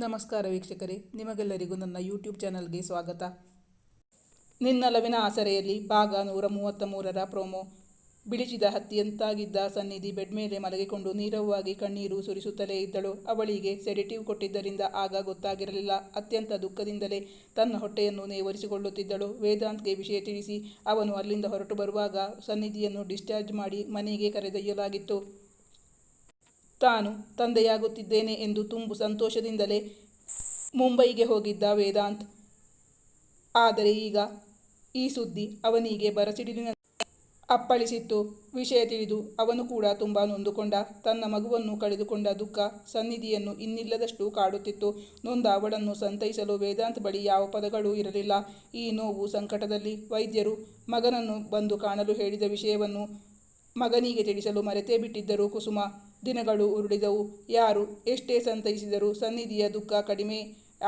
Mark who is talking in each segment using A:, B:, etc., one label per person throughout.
A: ನಮಸ್ಕಾರ ವೀಕ್ಷಕರೇ, ನಿಮಗೆಲ್ಲರಿಗೂ ನನ್ನ ಯೂಟ್ಯೂಬ್ ಚಾನಲ್ಗೆ ಸ್ವಾಗತ. ನಿನ್ನಲವಿನ ಆಸರೆಯಲ್ಲಿ ಭಾಗ 133ರ ಪ್ರೋಮೋ. ಬಿಳಿಚಿದ ಹತ್ತಿಯಂತಾಗಿದ್ದ ಸನ್ನಿಧಿ ಬೆಡ್ ಮೇಲೆ ಮಲಗಿಕೊಂಡು ನೀರವವಾಗಿ ಕಣ್ಣೀರು ಸುರಿಸುತ್ತಲೇ ಇದ್ದಳು. ಅವಳಿಗೆ ಸೆಡೆಟಿವ್ ಕೊಟ್ಟಿದ್ದರಿಂದ ಆಗ ಗೊತ್ತಾಗಿರಲಿಲ್ಲ. ಅತ್ಯಂತ ದುಃಖದಿಂದಲೇ ತನ್ನ ಹೊಟ್ಟೆಯನ್ನು ನೇವರಿಸಿಕೊಳ್ಳುತ್ತಿದ್ದಳು. ವೇದಾಂತ್ಗೆ ವಿಷಯ ತಿಳಿಸಿ ಅವನು ಅಲ್ಲಿಂದ ಹೊರಟು ಬರುವಾಗ ಸನ್ನಿಧಿಯನ್ನು ಡಿಸ್ಚಾರ್ಜ್ ಮಾಡಿ ಮನೆಗೆ ಕರೆದೊಯ್ಯಲಾಗಿತ್ತು. ತಾನು ತಂದೆಯಾಗುತ್ತಿದ್ದೇನೆ ಎಂದು ತುಂಬು ಸಂತೋಷದಿಂದಲೇ ಮುಂಬೈಗೆ ಹೋಗಿದ್ದ ವೇದಾಂತ್. ಆದರೆ ಈಗ ಈ ಸುದ್ದಿ ಅವನಿಗೆ ಬರಸಿಡಿಲಿನ ಅಪ್ಪಳಿಸಿತ್ತು. ವಿಷಯ ತಿಳಿದು ಅವನು ಕೂಡ ತುಂಬ ನೊಂದುಕೊಂಡ. ತನ್ನ ಮಗುವನ್ನು ಕಳೆದುಕೊಂಡ ದುಃಖ ಸನ್ನಿಧಿಯನ್ನು ಇನ್ನಿಲ್ಲದಷ್ಟು ಕಾಡುತ್ತಿತ್ತು. ನೊಂದ ಅವಳನ್ನು ಸಂತೈಸಲು ವೇದಾಂತ್ ಬಳಿ ಯಾವ ಪದಗಳೂ ಇರಲಿಲ್ಲ. ಈ ನೋವು ಸಂಕಟದಲ್ಲಿ ವೈದ್ಯರು ಮಗನನ್ನು ಬಂದು ಕಾಣಲು ಹೇಳಿದ ವಿಷಯವನ್ನು ಮಗನಿಗೆ ತಿಳಿಸಲು ಮರೆತೇ ಬಿಟ್ಟಿದ್ದರು ಕುಸುಮ. ದಿನಗಳು ಉರುಳಿದವು. ಯಾರು ಎಷ್ಟೇ ಸಂತೈಸಿದರೂ ಸನ್ನಿಧಿಯ ದುಃಖ ಕಡಿಮೆ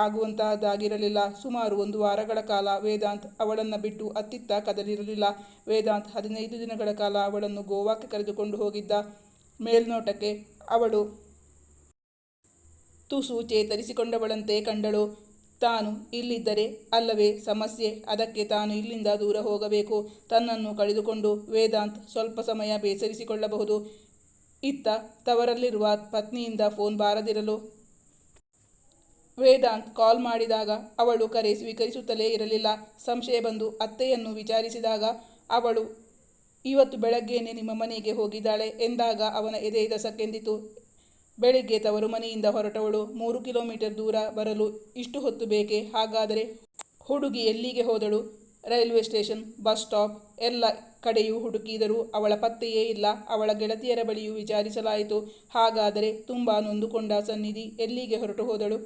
A: ಆಗುವಂತಹದ್ದಾಗಿರಲಿಲ್ಲ. ಸುಮಾರು 1 ವಾರಗಳ ಕಾಲ ವೇದಾಂತ್ ಅವಳನ್ನು ಬಿಟ್ಟು ಅತ್ತಿತ್ತ ಕದಲಿರಲಿಲ್ಲ. ವೇದಾಂತ್ 15 ದಿನಗಳ ಕಾಲ ಅವಳನ್ನು ಗೋವಾಕ್ಕೆ ಕರೆದುಕೊಂಡು ಹೋಗಿದ್ದ. ಮೇಲ್ನೋಟಕ್ಕೆ ಅವಳು ತುಸು ಚೇತರಿಸಿಕೊಂಡವಳಂತೆ ಕಂಡಳು. ತಾನು ಇಲ್ಲಿದ್ದರೆ ಅಲ್ಲವೇ ಸಮಸ್ಯೆ. ಅದಕ್ಕೆ ತಾನು ಇಲ್ಲಿಂದ ದೂರ ಹೋಗಬೇಕು. ತನ್ನನ್ನು ಕಳೆದುಕೊಂಡು ವೇದಾಂತ್ ಸ್ವಲ್ಪ ಸಮಯ ಬೇಸರಿಸಿಕೊಳ್ಳಬಹುದು. ಇತ್ತ ತವರಲ್ಲಿರುವ ಪತ್ನಿಯಿಂದ ಫೋನ್ ಬಾರದಿರಲು ವೇದಾಂತ್ ಕಾಲ್ ಮಾಡಿದಾಗ ಅವಳು ಕರೆ ಸ್ವೀಕರಿಸುತ್ತಲೇ ಇರಲಿಲ್ಲ. ಸಂಶಯ ಬಂದು ಅತ್ತೆಯನ್ನು ವಿಚಾರಿಸಿದಾಗ ಅವಳು ಇವತ್ತು ಬೆಳಗ್ಗೆನೇ ನಿಮ್ಮ ಮನೆಗೆ ಹೋಗಿದ್ದಾಳೆ ಎಂದಾಗ ಅವನ ಎದೆ ದಸಕ್ಕೆಂದಿತು. ಬೆಳಿಗ್ಗೆ ತವರು ಮನೆಯಿಂದ ಹೊರಟವಳು 3 ಕಿಲೋಮೀಟರ್ ದೂರ ಬರಲು ಇಷ್ಟು ಹೊತ್ತು ಬೇಕೆ? ಹಾಗಾದರೆ ಹುಡುಗಿ ಎಲ್ಲಿಗೆ ಹೋದಳು? ರೈಲ್ವೆ ಸ್ಟೇಷನ್, ಬಸ್ ಸ್ಟಾಪ್ ಎಲ್ಲ ಕಡೆಯೂ ಹುಡುಕಿದರೂ ಅವಳ ಪತ್ತೆಯೇ ಇಲ್ಲ. ಅವಳ ಗೆಳತಿಯರ ಬಳಿಯೂ ವಿಚಾರಿಸಲಾಯಿತು. ಹಾಗಾದರೆ ತುಂಬ ನೊಂದುಕೊಂಡ ಸನ್ನಿಧಿ ಎಲ್ಲಿಗೆ ಹೊರಟು ಹೋದಳು?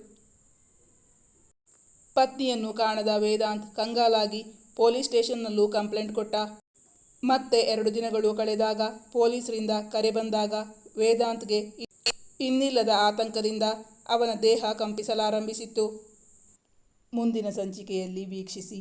A: ಪತ್ನಿಯನ್ನು ಕಾಣದ ವೇದಾಂತ್ ಕಂಗಾಲಾಗಿ ಪೊಲೀಸ್ ಸ್ಟೇಷನ್ನಲ್ಲೂ ಕಂಪ್ಲೇಂಟ್ ಕೊಟ್ಟ. ಮತ್ತೆ 2 ದಿನಗಳು ಕಳೆದಾಗ ಪೊಲೀಸರಿಂದ ಕರೆ ಬಂದಾಗ ವೇದಾಂತ್ಗೆ ಇನ್ನಿಲ್ಲದ ಆತಂಕದಿಂದ ಅವನ ದೇಹ ಕಂಪಿಸಲಾರಂಭಿಸಿತ್ತು. ಮುಂದಿನ ಸಂಚಿಕೆಯಲ್ಲಿ ವೀಕ್ಷಿಸಿ.